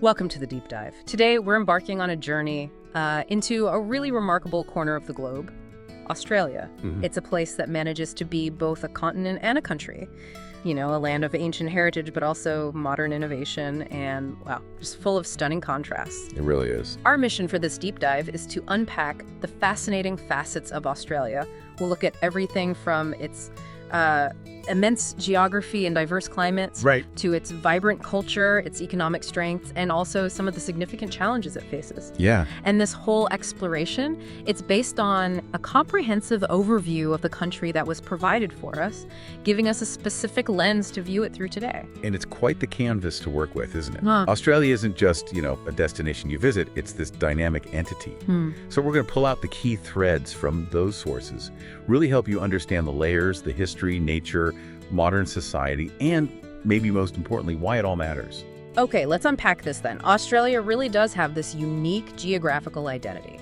Welcome to the Deep Dive. Today, we're embarking on a journey into a really remarkable corner of the globe, Australia. It's a place that manages to be both a continent and a country. You know, a land of ancient heritage, but also modern innovation and, wow, just full of stunning contrasts. It really is. Our mission for this deep dive is to unpack the fascinating facets of Australia. We'll look at everything from its immense geography and diverse climates, to its vibrant culture, its economic strengths, and also some of the significant challenges it faces. Yeah. And this whole exploration, it's based on a comprehensive overview of the country that was provided for us, giving us a specific lens to view it through today. And it's quite the canvas to work with, isn't it? Huh. Australia isn't just, a destination you visit. It's this dynamic entity. So we're going to pull out the key threads from those sources, really help you understand the layers, the history, nature, modern society, and maybe most importantly, why it all matters. Okay, let's unpack this then. Australia really does have this unique geographical identity.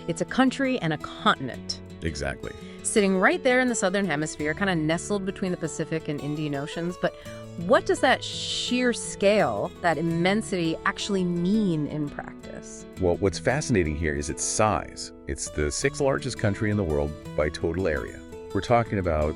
It's a country and a continent, Exactly. sitting right there in the southern hemisphere, kind of nestled between the Pacific and Indian Oceans. But what does that sheer scale, that immensity, actually mean in practice? Well, what's fascinating here is its size. It's the sixth largest country in the world by total area. We're talking about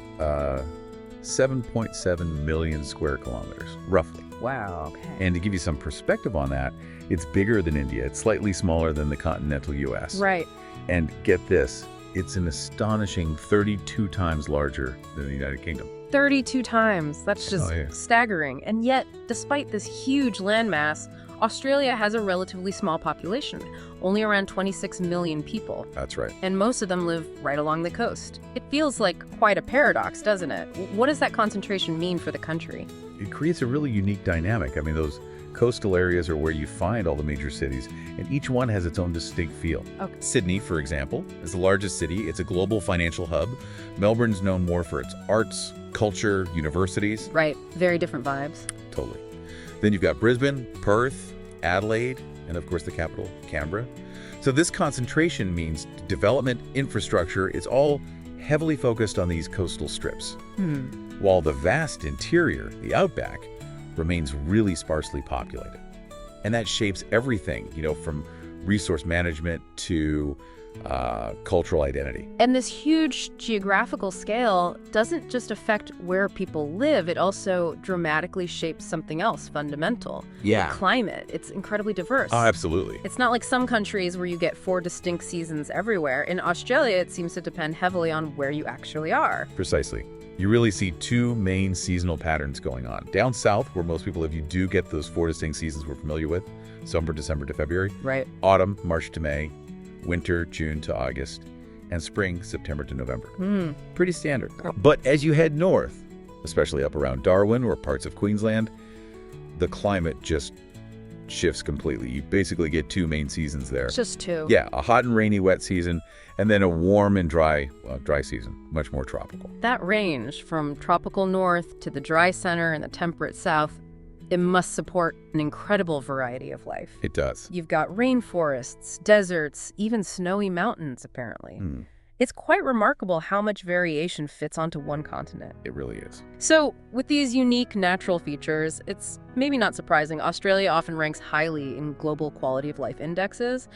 7.7 million square kilometers, roughly. Wow, okay. And to give you some perspective on that, it's bigger than India. It's slightly smaller than the continental U.S. Right. And get this, it's an astonishing 32 times larger than the United Kingdom. 32 times. That's just Oh, yeah. staggering. And yet, despite this huge landmass, Australia has a relatively small population, only around 26 million people. That's right. And most of them live right along the coast. It feels like quite a paradox, doesn't it? What does that concentration mean for the country? It creates a really unique dynamic. I mean, those coastal areas are where you find all the major cities, and each one has its own distinct feel. Okay. Sydney, for example, is the largest city. It's a global financial hub. Melbourne's known more for its arts, culture, universities. Right, very different vibes. Totally. Then you've got Brisbane, Perth, Adelaide, and of course the capital, Canberra. So this concentration means development, infrastructure, it's all heavily focused on these coastal strips. While the vast interior, the outback, remains really sparsely populated. And that shapes everything, from resource management to cultural identity. And this huge geographical scale doesn't just affect where people live, it also dramatically shapes something else fundamental. Yeah. Climate. It's incredibly diverse. Oh, absolutely. It's not like some countries where you get 4 distinct seasons everywhere. In Australia, it seems to depend heavily on where you actually are. Precisely. You really see two main seasonal patterns going on. Down south, where most people live, you do get those 4 distinct seasons we're familiar with. Summer, December to February. Right. Autumn, March to May. Winter, June to August. And spring, September to November. Pretty standard. But as you head north, especially up around Darwin or parts of Queensland, the climate just shifts completely. You basically get 2 main seasons there. Just 2. Yeah, a hot and rainy wet season, and then a warm and dry season, much more tropical. That range from tropical north to the dry center and the temperate south, it must support an incredible variety of life. It does. You've got rainforests, deserts, even snowy mountains, apparently. It's quite remarkable how much variation fits onto one continent. It really is. So, with these unique natural features, it's maybe not surprising Australia often ranks highly in global quality of life indexes.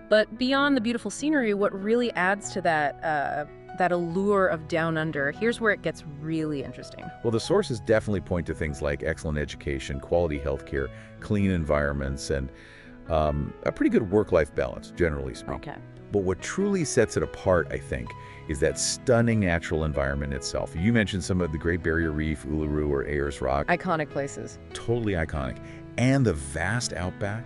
But beyond the beautiful scenery, what really adds to that allure of down under, here's where it gets really interesting. Well, the sources definitely point to things like excellent education, quality healthcare, clean environments, and a pretty good work-life balance, generally speaking. Okay. But what truly sets it apart, I think, is that stunning natural environment itself. You mentioned some of the Great Barrier Reef, Uluru, or Ayers Rock. Iconic places. Totally iconic. And the vast outback,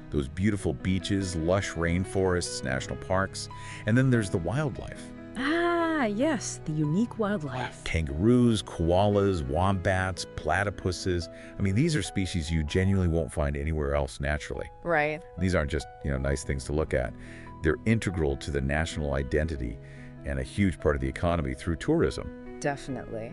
those beautiful beaches, lush rainforests, national parks. And then there's the wildlife. Ah, yes, the unique wildlife. Kangaroos, koalas, wombats, platypuses. I mean, these are species you genuinely won't find anywhere else naturally. Right. These aren't just, nice things to look at. They're integral to the national identity and a huge part of the economy through tourism. Definitely.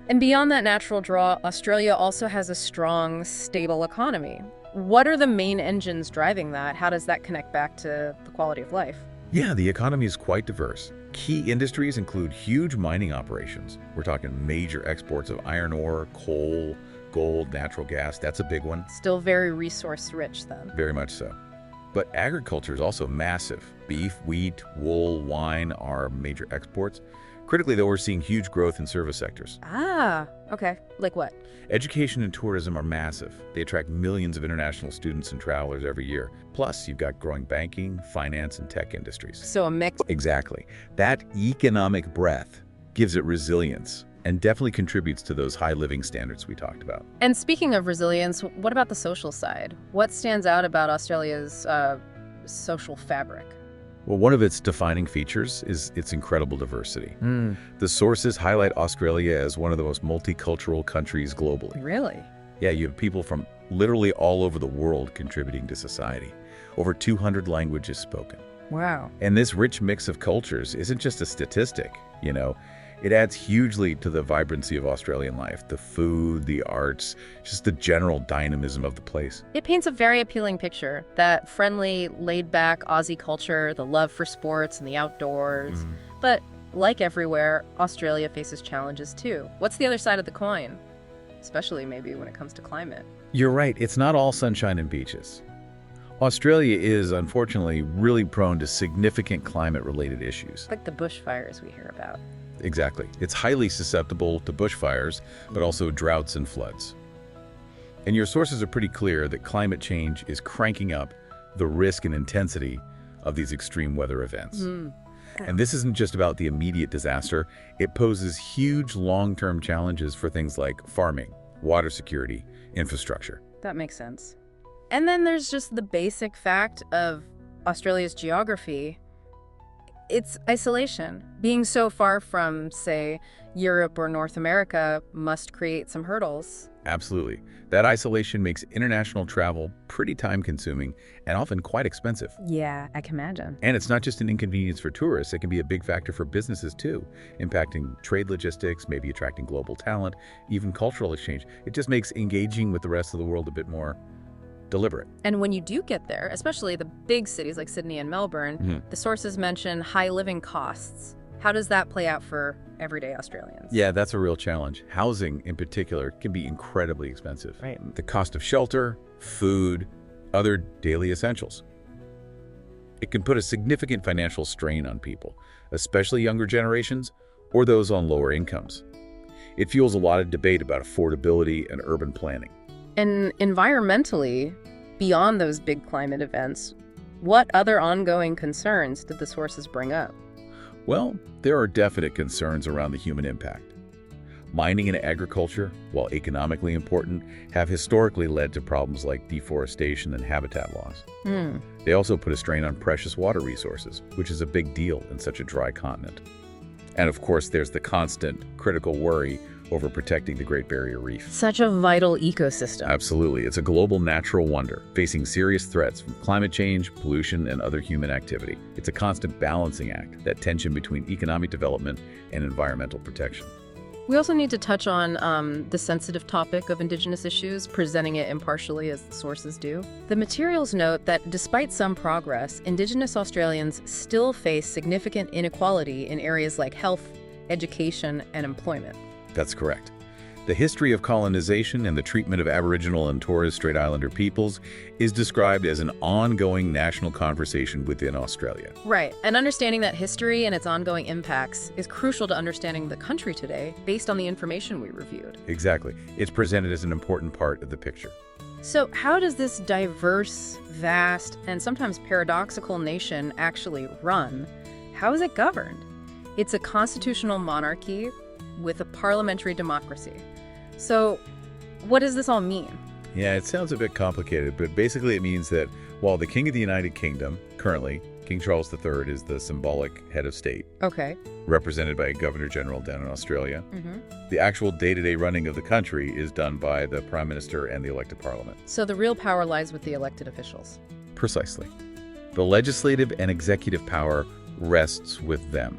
And beyond that natural draw, Australia also has a strong, stable economy. What are the main engines driving that? How does that connect back to the quality of life? Yeah, the economy is quite diverse. Key industries include huge mining operations. We're talking major exports of iron ore, coal, gold, natural gas, that's a big one. Still very resource-rich then. Very much so. But agriculture is also massive. Beef, wheat, wool, wine are major exports. Critically, though, we're seeing huge growth in service sectors. Ah, okay. Like what? Education and tourism are massive. They attract millions of international students and travelers every year. Plus, you've got growing banking, finance, and tech industries. So a mix. Exactly. That economic breadth gives it resilience and definitely contributes to those high living standards we talked about. And speaking of resilience, what about the social side? What stands out about Australia's social fabric? Well, one of its defining features is its incredible diversity. The sources highlight Australia as one of the most multicultural countries globally. Really? Yeah, you have people from literally all over the world contributing to society. Over 200 languages spoken. Wow. And this rich mix of cultures isn't just a statistic, you know. It adds hugely to the vibrancy of Australian life, the food, the arts, just the general dynamism of the place. It paints a very appealing picture. That friendly, laid-back Aussie culture, the love for sports and the outdoors. But like everywhere, Australia faces challenges too. What's the other side of the coin? Especially maybe when it comes to climate. You're right, it's not all sunshine and beaches. Australia is, unfortunately, really prone to significant climate-related issues. Like the bushfires we hear about. Exactly. It's highly susceptible to bushfires, but also droughts and floods. And your sources are pretty clear that climate change is cranking up the risk and intensity of these extreme weather events. And this isn't just about the immediate disaster. It poses huge long-term challenges for things like farming, water security, infrastructure. That makes sense. And then there's just the basic fact of Australia's geography. It's isolation. Being so far from, say, Europe or North America must create some hurdles. Absolutely. That isolation makes international travel pretty time-consuming and often quite expensive. Yeah, I can imagine. And it's not just an inconvenience for tourists, it can be a big factor for businesses too, impacting trade logistics, maybe attracting global talent, even cultural exchange. It just makes engaging with the rest of the world a bit more deliberate. And when you do get there, especially the big cities like Sydney and Melbourne, the sources mention high living costs. How does that play out for everyday Australians? Yeah, that's a real challenge. Housing, in particular, can be incredibly expensive. Right. The cost of shelter, food, other daily essentials. It can put a significant financial strain on people, especially younger generations or those on lower incomes. It fuels a lot of debate about affordability and urban planning. And environmentally, beyond those big climate events, what other ongoing concerns did the sources bring up? Well, there are definite concerns around the human impact. Mining and agriculture, while economically important, have historically led to problems like deforestation and habitat loss. They also put a strain on precious water resources, which is a big deal in such a dry continent. And of course, there's the constant, critical worry over protecting the Great Barrier Reef. Such a vital ecosystem. Absolutely. It's a global natural wonder, facing serious threats from climate change, pollution, and other human activity. It's a constant balancing act, that tension between economic development and environmental protection. We also need to touch on the sensitive topic of Indigenous issues, presenting it impartially as the sources do. The materials note that despite some progress, Indigenous Australians still face significant inequality in areas like health, education, and employment. That's correct. The history of colonization and the treatment of Aboriginal and Torres Strait Islander peoples is described as an ongoing national conversation within Australia. Right, and understanding that history and its ongoing impacts is crucial to understanding the country today based on the information we reviewed. Exactly. It's presented as an important part of the picture. So how does this diverse, vast, and sometimes paradoxical nation actually run? How is it governed? It's a constitutional monarchy with a parliamentary democracy. So what does this all mean? Yeah, it sounds a bit complicated, but basically it means that while the King of the United Kingdom, currently, King Charles III is the symbolic head of state, Okay. represented by a Governor-General down in Australia, the actual day-to-day running of the country is done by the Prime Minister and the elected Parliament. So the real power lies with the elected officials. Precisely. The legislative and executive power rests with them.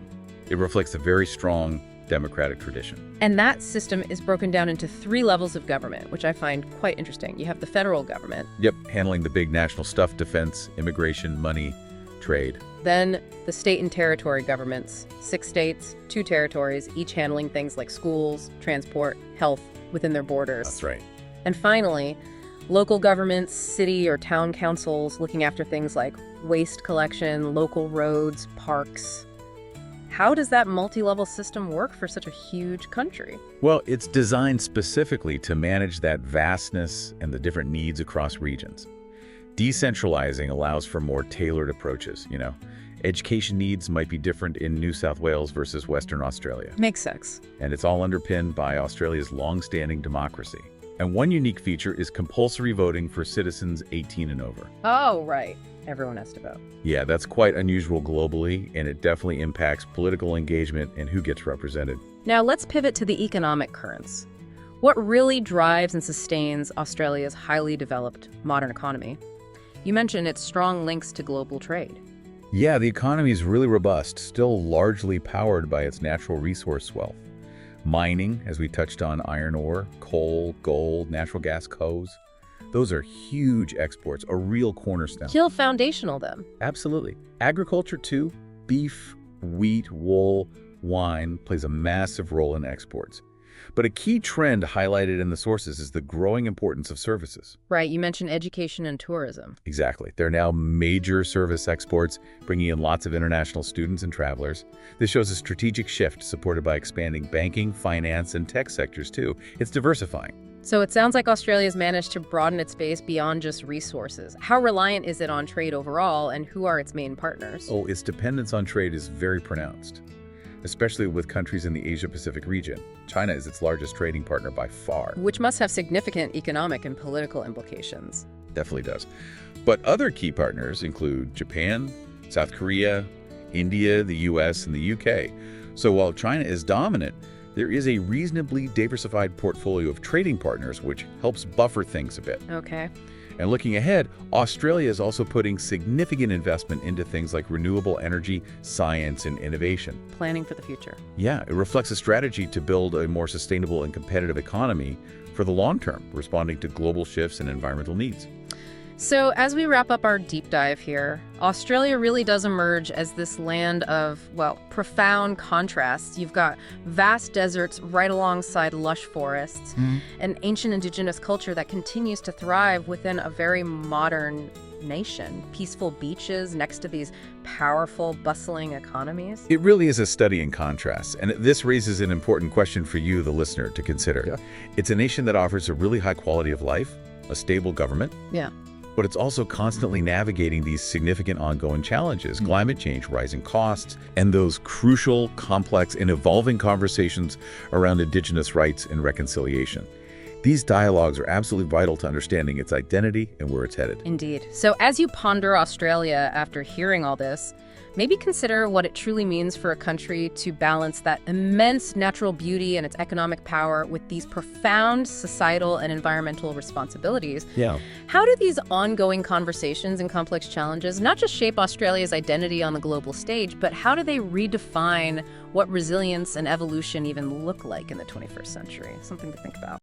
It reflects a very strong democratic tradition. And that system is broken down into 3 levels of government, which I find quite interesting. You have the federal government, Yep, handling the big national stuff, defense, immigration, money, trade. then the state and territory governments, 6 states, 2 territories, each handling things like schools, transport, health within their borders. That's right. And finally, local governments, city or town councils looking after things like waste collection, local roads, parks. How does that multi-level system work for such a huge country? Well, it's designed specifically to manage that vastness and the different needs across regions. Decentralizing allows for more tailored approaches, Education needs might be different in New South Wales versus Western Australia. Makes sense. And it's all underpinned by Australia's long-standing democracy. And one unique feature is compulsory voting for citizens 18 and over. Oh, right. Everyone has to vote. Yeah, that's quite unusual globally, and it definitely impacts political engagement and who gets represented. Now let's pivot to the economic currents. What really drives and sustains Australia's highly developed modern economy? You mentioned its strong links to global trade. Yeah, the economy is really robust, still largely powered by its natural resource wealth. Mining, as we touched on, iron ore, coal, gold, natural gas, coals. Those are huge exports, a real cornerstone. Still foundational, then. Absolutely. Agriculture, too. Beef, wheat, wool, wine plays a massive role in exports. But a key trend highlighted in the sources is the growing importance of services. Right, you mentioned education and tourism. Exactly. They're now major service exports, bringing in lots of international students and travelers. This shows a strategic shift supported by expanding banking, finance, and tech sectors, too. It's diversifying. So it sounds like Australia's managed to broaden its base beyond just resources. How reliant is it on trade overall, and who are its main partners? Oh, its dependence on trade is very pronounced, especially with countries in the Asia-Pacific region. China is its largest trading partner by far. Which must have significant economic and political implications. Definitely does. But other key partners include Japan, South Korea, India, the US, and the UK. So while China is dominant, there is a reasonably diversified portfolio of trading partners, which helps buffer things a bit. Okay. And looking ahead, Australia is also putting significant investment into things like renewable energy, science, and innovation. Planning for the future. Yeah, it reflects a strategy to build a more sustainable and competitive economy for the long term, responding to global shifts and environmental needs. So as we wrap up our deep dive here, Australia really does emerge as this land of, well, profound contrasts. You've got vast deserts right alongside lush forests, an ancient indigenous culture that continues to thrive within a very modern nation, peaceful beaches next to these powerful, bustling economies. It really is a study in contrast, and this raises an important question for you, the listener, to consider. Yeah. It's a nation that offers a really high quality of life, a stable government, Yeah. but it's also constantly navigating these significant ongoing challenges, climate change, rising costs, and those crucial, complex, and evolving conversations around Indigenous rights and reconciliation. These dialogues are absolutely vital to understanding its identity and where it's headed. Indeed. So as you ponder Australia after hearing all this, maybe consider what it truly means for a country to balance that immense natural beauty and its economic power with these profound societal and environmental responsibilities. Yeah. How do these ongoing conversations and complex challenges not just shape Australia's identity on the global stage, but how do they redefine what resilience and evolution even look like in the 21st century? Something to think about.